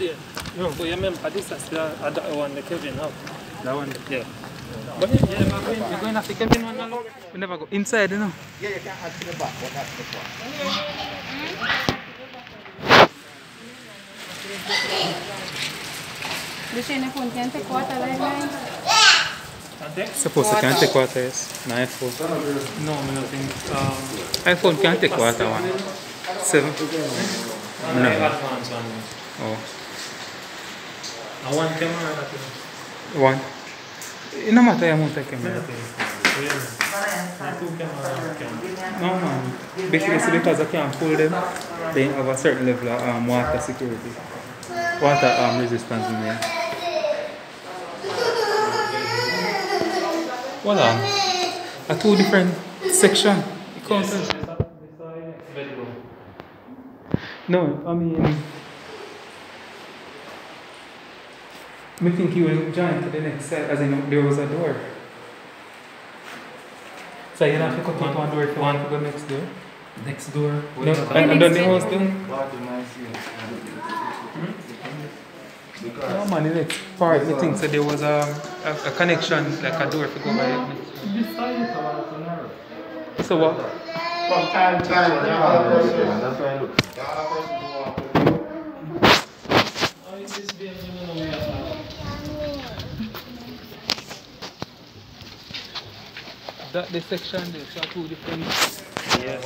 there. No, but you remember this is that one the Kevin have. That one, yeah. But yeah, we're going after Kevin one now. We never go inside, you know. Yeah, you can add to the back, but not to the front. This is phone can take water like mine. Supposed to can take water, yes. No iPhone. No, I don't think. iPhone can take water one. 7. No. Advanced one. Oh. One camera. One. It no matter how much camera. Two cameras. No man. Because I can't pull them, they have a certain level of water security. Water resistance in there. Hold on. A 2 different section. Yes. No, I mean, I think you will join to the next side, as in there was a door. So you have to cut out one door if you want to go next door? Next door? No, and then the house done? No man, the next part, I think so there was a connection, like a door to go by it. So what? From time to time, that's why I look. That the section there, so 2 different. Yes.